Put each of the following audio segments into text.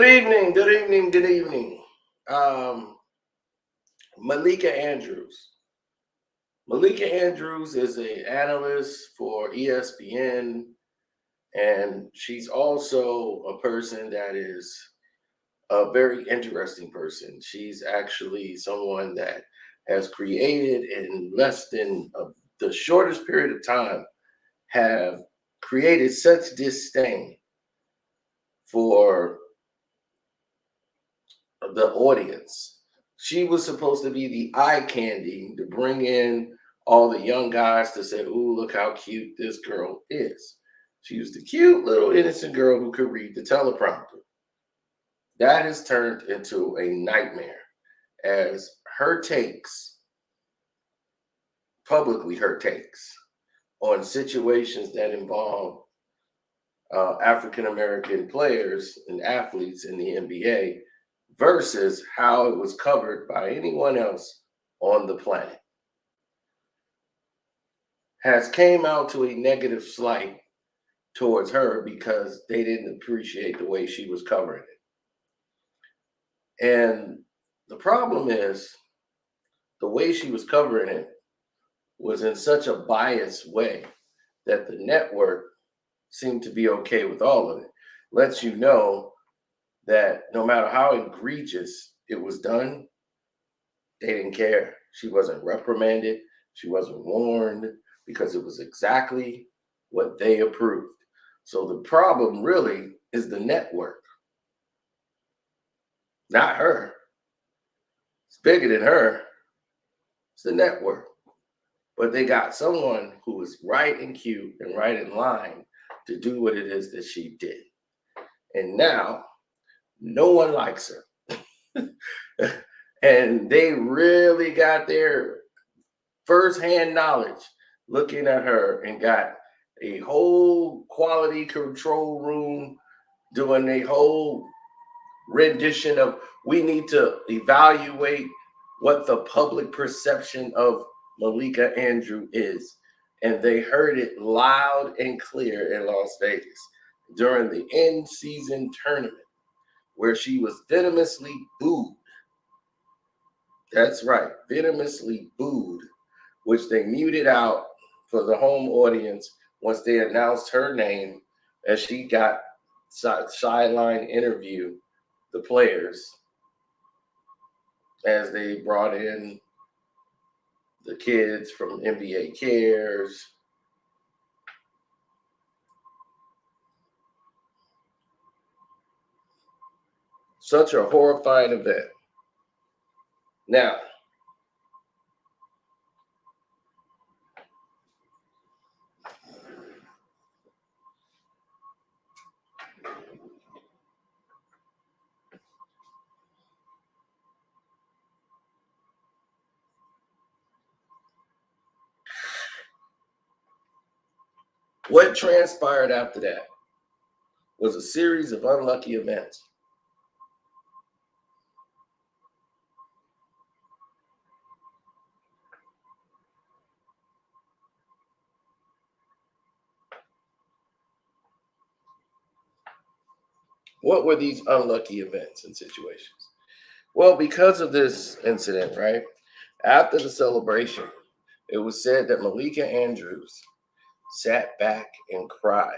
Good evening, good evening, good evening. Um, Malika Andrews. Malika Andrews is an analyst for ESPN, and she's also a person that is a very interesting person. She's actually someone that has created in less than the shortest period of time have created such disdain for the audience. She was supposed to be the eye candy to bring in all the young guys to say, "Ooh, look how cute this girl is." She was the cute little innocent girl who could read the teleprompter. That has turned into a nightmare as her takes, publicly her takes, on situations that involve African American players and athletes in the NBA versus how it was covered by anyone else on the planet has came out to a negative slight towards her because they didn't appreciate the way she was covering it. And the problem is the way she was covering it was in such a biased way that the network seemed to be okay with all of it. Lets you know that no matter how egregious it was done, they didn't care. She wasn't reprimanded. She wasn't warned because it was exactly what they approved. So the problem really is the network, not her. It's bigger than her. It's the network. But they got someone who is right and cute and right in line to do what it is that she did. And now no one likes her. And they really got their firsthand knowledge looking at her and got a whole quality control room doing a whole rendition of we need to evaluate what the public perception of Malika Andrews is. And they heard it loud and clear in Las Vegas during the end season tournament where she was venomously booed. That's right, venomously booed, which they muted out for the home audience once they announced her name as she got sideline interview the players as they brought in the kids from NBA Cares. Such a horrifying event. Now, what transpired after that was a series of unlucky events. What were these unlucky events and situations? Well, because of this incident, right? After the celebration, it was said that Malika Andrews sat back and cried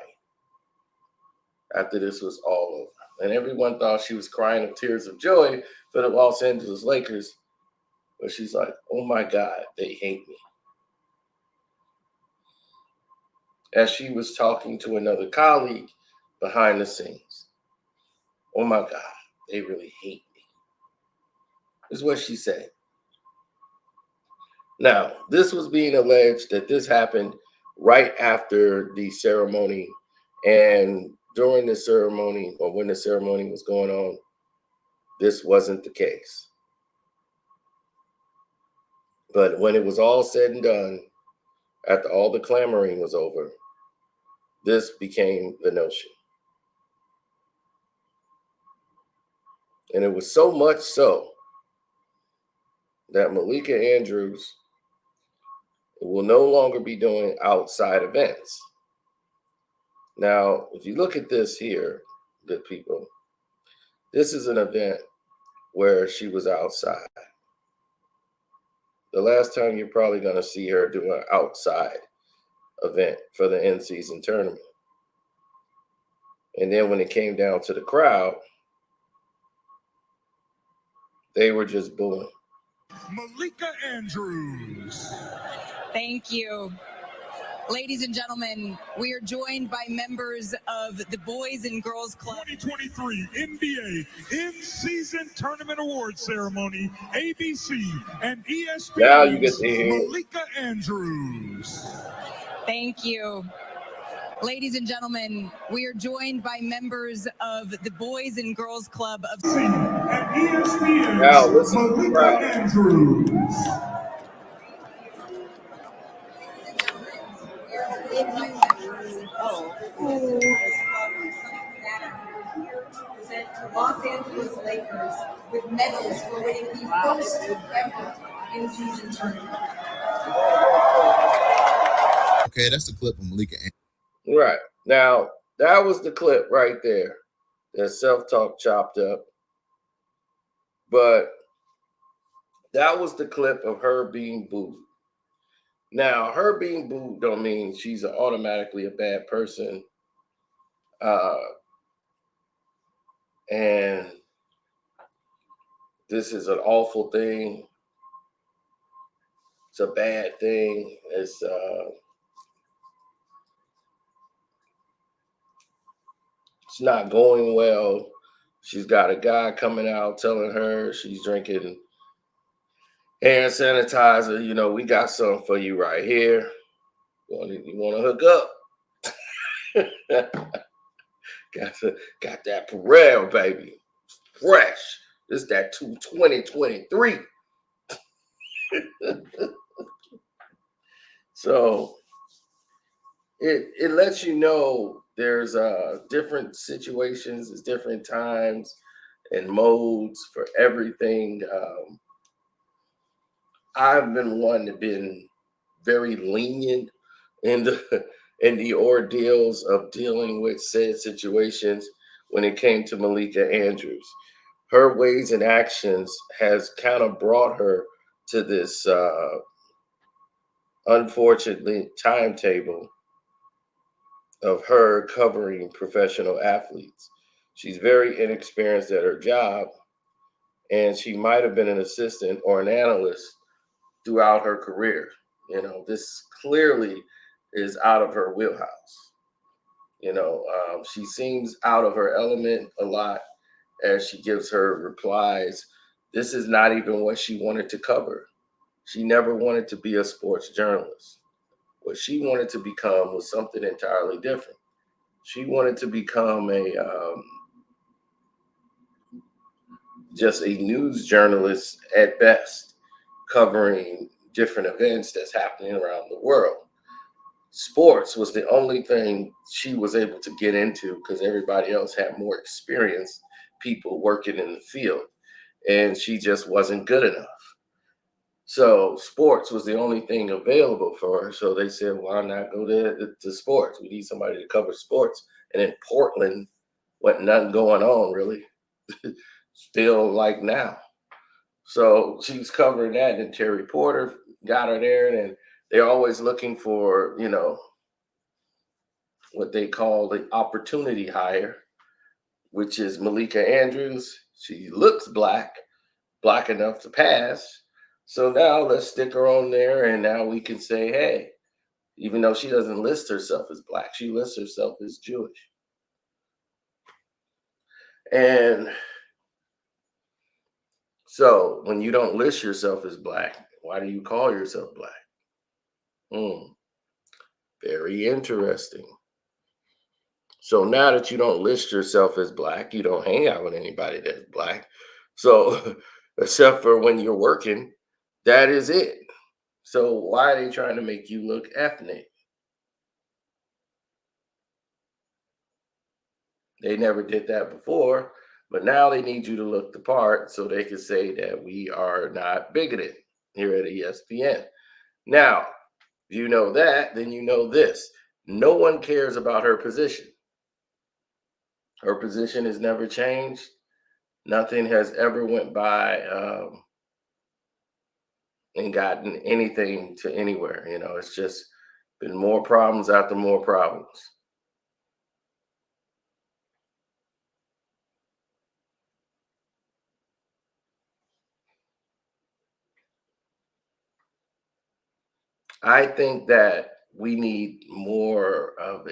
after this was all over. And everyone thought she was crying of tears of joy for the Los Angeles Lakers. But she's like, oh my God, they hate me. As she was talking to another colleague behind the scenes. Oh my God, they really hate me, is what she said. Now, this was being alleged that this happened right after the ceremony. And during the ceremony, or when the ceremony was going on, this wasn't the case. But when it was all said and done, after all the clamoring was over, this became the notion. And it was so much so that Malika Andrews will no longer be doing outside events. Now, if you look at this here, good people, This is an event where she was outside. The last time you're probably going to see her do an outside event for the in-season tournament. And then when it came down to the crowd, they were just booing. Malika Andrews. Thank you. Ladies and gentlemen, we are joined by members of the Boys and Girls Club. 2023 NBA In-Season Tournament Award Ceremony, ABC and ESPN. Now you get to hear Malika Andrews. Thank you. Ladies and gentlemen, we are joined by members of the Boys and Girls Club of And ESPN. Now listen to the Malika crowd. Andrews. Los Angeles Lakers with medals for winning the first ever in-season tournament. Okay, that's the clip of Malika. Right. Now, that was the clip right there. That self-talk chopped up. But that was the clip of her being booed. Now, her being booed don't mean she's automatically a bad person. And this is an awful thing. It's a bad thing. It's not going well. She's got a guy coming out telling her she's drinking hand sanitizer. You know, we got something for you right here. You want to hook up? got that Pharrell, baby. Fresh. This that 2023. So it lets you know there's different situations, there's different times and modes for everything. I've been one that been very lenient in the ordeals of dealing with said situations when it came to Malika Andrews. Her ways and actions has kind of brought her to this unfortunately timetable of her covering professional athletes. She's very inexperienced at her job, and she might have been an assistant or an analyst throughout her career. You know, this clearly is out of her wheelhouse. You know, she seems out of her element a lot as she gives her replies. This is not even what she wanted to cover. She never wanted to be a sports journalist. What she wanted to become was something entirely different. She wanted to become just a news journalist at best, covering different events that's happening around the world. Sports was the only thing she was able to get into because everybody else had more experienced people working in the field, and she just wasn't good enough. So sports was the only thing available for her. So they said, why not go to sports? We need somebody to cover sports. And in Portland, wasn't nothing going on really. Still like now. So she was covering that, and Terry Porter got her there, and they're always looking for, you know, what they call the opportunity hire, which is Malika Andrews. She looks black enough to pass. So now let's stick her on there, and now we can say, hey, even though she doesn't list herself as black, she lists herself as Jewish. And so when you don't list yourself as black, why do you call yourself black? Very interesting. So now that you don't list yourself as black, you don't hang out with anybody that's black. So except for when you're working, that is it. So why are they trying to make you look ethnic? They never did that before, but now they need you to look the part so they can say that we are not bigoted here at ESPN. Now, if you know that, then you know this. No one cares about her position. Her position has never changed. Nothing has ever went by and gotten anything to anywhere. It's just been more problems after more problems. I think that we need more of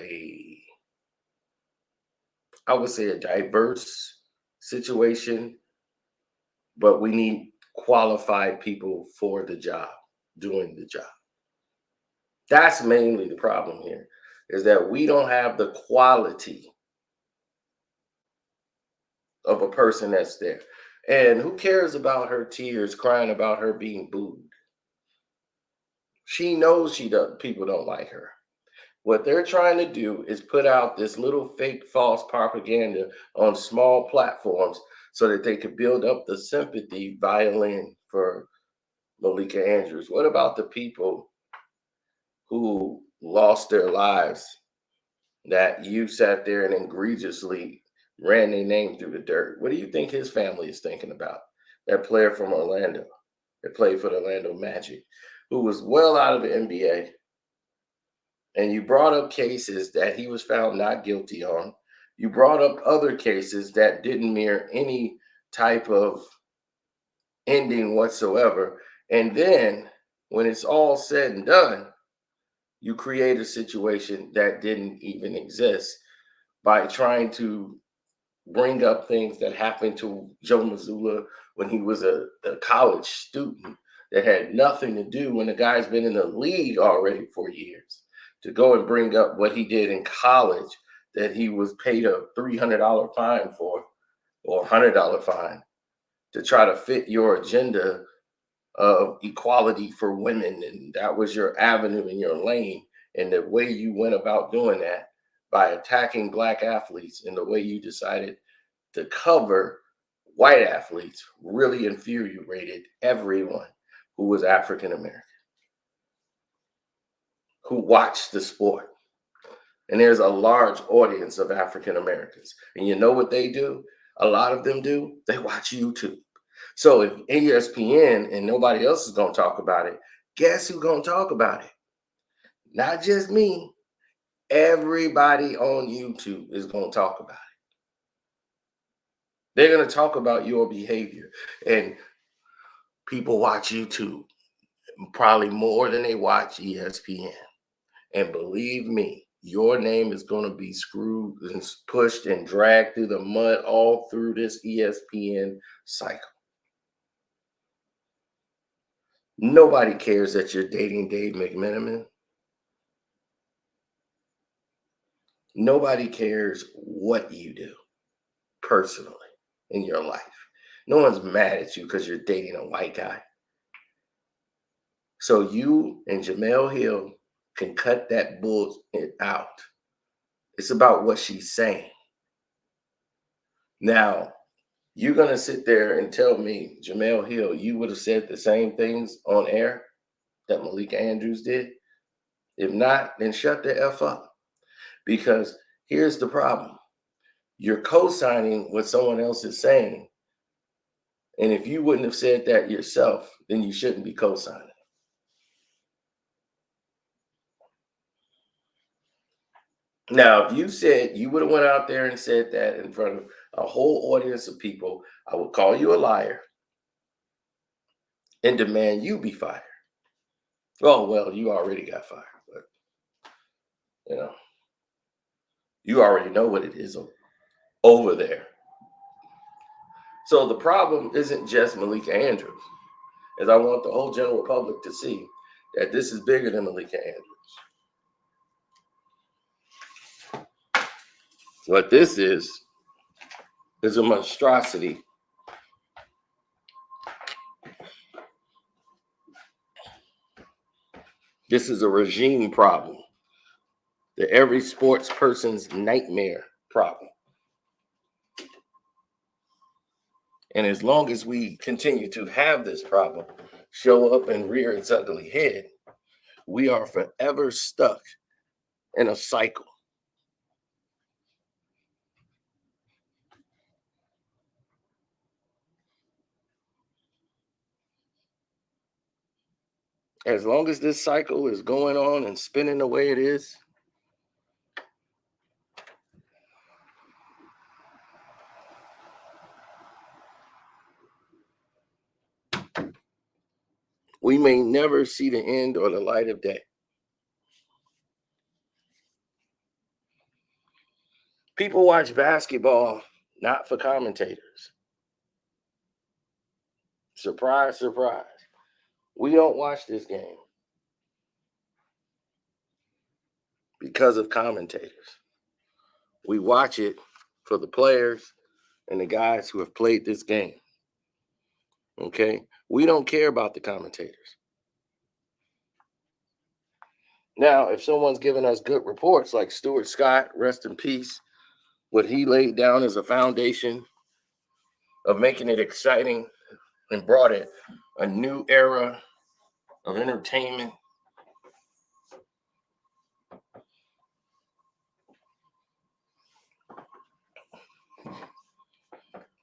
I would say a diverse situation, but we need qualified people for the job, doing the job. That's mainly the problem here, is that we don't have the quality of a person that's there. And who cares about her tears crying about her being booed? She knows people don't like her. What they're trying to do is put out this little fake false propaganda on small platforms so that they could build up the sympathy violin for Malika Andrews. What about the people who lost their lives that you sat there and egregiously ran their name through the dirt? What do you think his family is thinking about? That player from Orlando that played for the Orlando Magic, who was well out of the NBA. And you brought up cases that he was found not guilty on. You brought up other cases that didn't mirror any type of ending whatsoever. And then when it's all said and done, you create a situation that didn't even exist by trying to bring up things that happened to Joe Mazzulla when he was a college student that had nothing to do when the guy's been in the league already for years. To go and bring up what he did in college that he was paid a $300 fine for, or $100 fine, to try to fit your agenda of equality for women. And that was your avenue in your lane. And the way you went about doing that by attacking Black athletes and the way you decided to cover white athletes really infuriated everyone who was African American, who watched the sport. And there's a large audience of African Americans. And you know what they do? A lot of them do. They watch YouTube. So if ESPN and nobody else is going to talk about it, guess who's going to talk about it? Not just me. Everybody on YouTube is going to talk about it. They're going to talk about your behavior. And people watch YouTube probably more than they watch ESPN. And believe me, your name is going to be screwed and pushed and dragged through the mud all through this ESPN cycle. Nobody cares that you're dating Dave McMenamin. Nobody cares what you do personally in your life. No one's mad at you because you're dating a white guy. So you and Jemele Hill can cut that bullshit out. It's about what she's saying. Now, you're going to sit there and tell me, Jemele Hill, you would have said the same things on air that Malika Andrews did? If not, then shut the F up. Because here's the problem. You're co-signing what someone else is saying. And if you wouldn't have said that yourself, then you shouldn't be co-signing. Now, if you said you would have went out there and said that in front of a whole audience of people, I would call you a liar and demand you be fired. Oh, well, you already got fired, but you already know what it is over there. So the problem isn't just Malika Andrews, as I want the whole general public to see that this is bigger than Malika Andrews. What this is a monstrosity. This is a regime problem. The every sports person's nightmare problem. And as long as we continue to have this problem show up and rear its ugly head, we are forever stuck in a cycle. As long as this cycle is going on and spinning the way it is, we may never see the end or the light of day. People watch basketball not for commentators. Surprise, surprise. We don't watch this game because of commentators. We watch it for the players and the guys who have played this game. Okay? We don't care about the commentators. Now, if someone's giving us good reports like Stuart Scott, rest in peace, what he laid down as a foundation of making it exciting and brought it a new era of entertainment.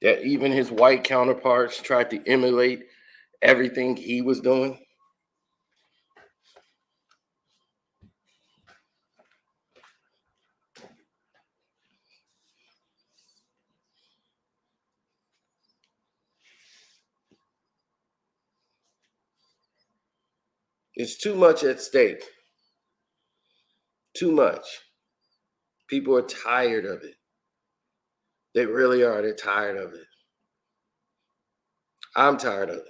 That even his white counterparts tried to emulate everything he was doing. It's too much at stake. Too much. People are tired of it. They really are. They're tired of it. I'm tired of it.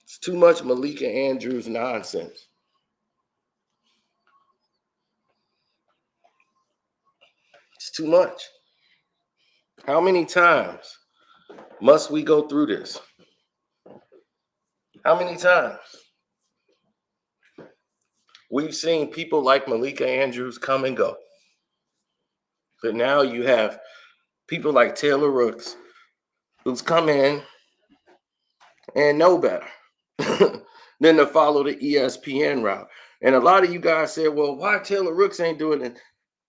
It's too much Malika Andrews nonsense. It's too much. How many times must we go through this? How many times? We've seen people like Malika Andrews come and go. But now you have people like Taylor Rooks who's come in and know better than to follow the ESPN route. And a lot of you guys said, well, why Taylor Rooks ain't doing it?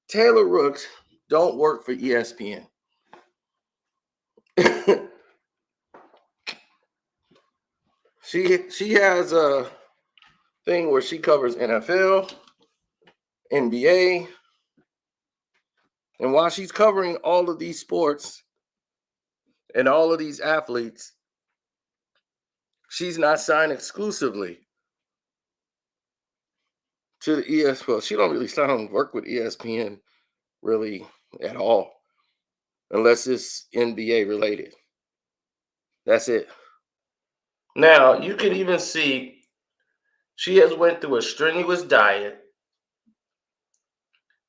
Taylor Rooks don't work for ESPN. She has a thing where she covers NFL, NBA, and while she's covering all of these sports and all of these athletes, she's not signed exclusively to the ESPN. Well, she don't really sign work with ESPN really at all, unless it's NBA related. That's it. Now you can even see she has went through a strenuous diet,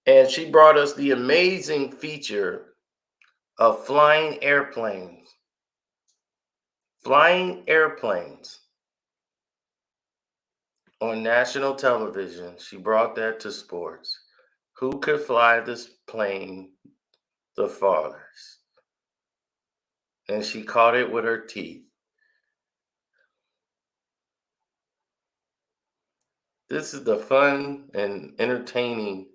and she brought us the amazing feature of flying airplanes. Flying airplanes on national television. She brought that to sports. Who could fly this plane the farthest? And she caught it with her teeth. This is the fun and entertaining,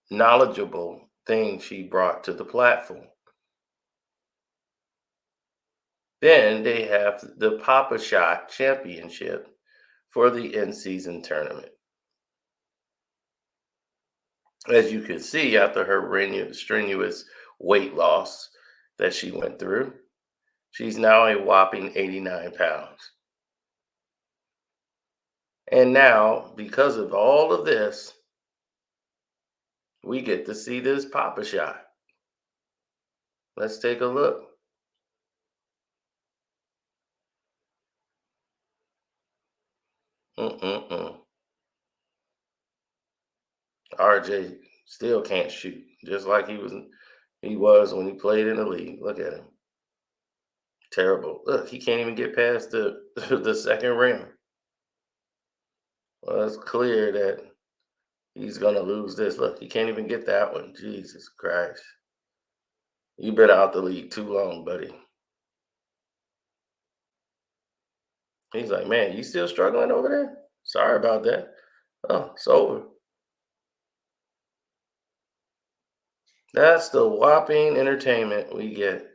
knowledgeable thing she brought to the platform. Then they have the Papa Shot Championship for the in-season tournament. As you can see, after her strenuous weight loss that she went through, she's now a whopping 89 pounds. And now, because of all of this, we get to see this Papa Shot. Let's take a look. RJ still can't shoot, just like he was when he played in the league. Look at him. Terrible. Look, he can't even get past the the second rim. Well, it's clear that he's gonna lose this. Look, he can't even get that one. Jesus Christ. You've been out the league too long, buddy. He's like, man, you still struggling over there? Sorry about that. Oh, it's over. That's the whopping entertainment we get.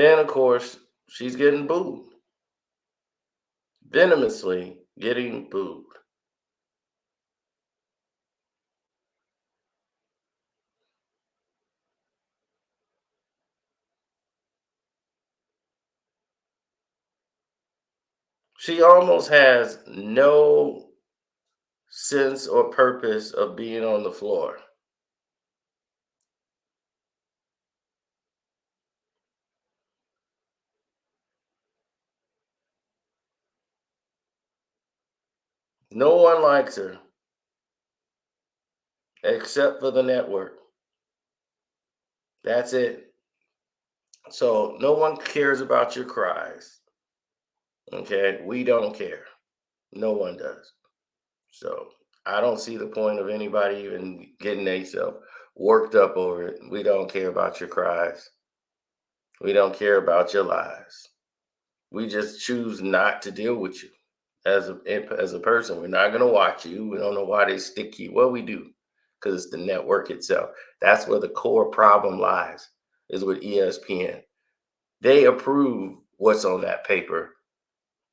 Then, of course, she's getting booed, venomously getting booed. She almost has no sense or purpose of being on the floor. No one likes her except for the network. That's it. So no one cares about your cries. Okay, we don't care. No one does. So I don't see the point of anybody even getting themselves worked up over it. We don't care about your cries. We don't care about your lies. We just choose not to deal with you as a person. We're not gonna watch you. We don't know why they stick you. Well, we do, because it's the network itself. That's where the core problem lies, is with ESPN. They approve what's on that paper.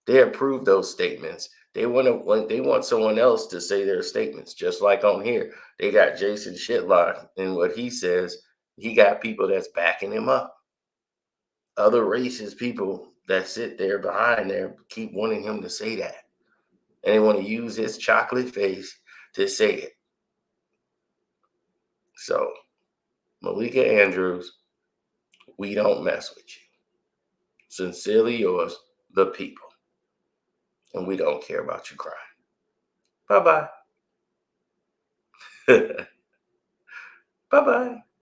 They approve those statements. They want someone else to say their statements, just like on here. They got Jason Shitlock, and what he says, he got people that's backing him up. Other racist people that sit there behind there keep wanting him to say that. And they want to use his chocolate face to say it. So, Malika Andrews, we don't mess with you. Sincerely yours, the people. And we don't care about you crying. Bye bye. Bye bye.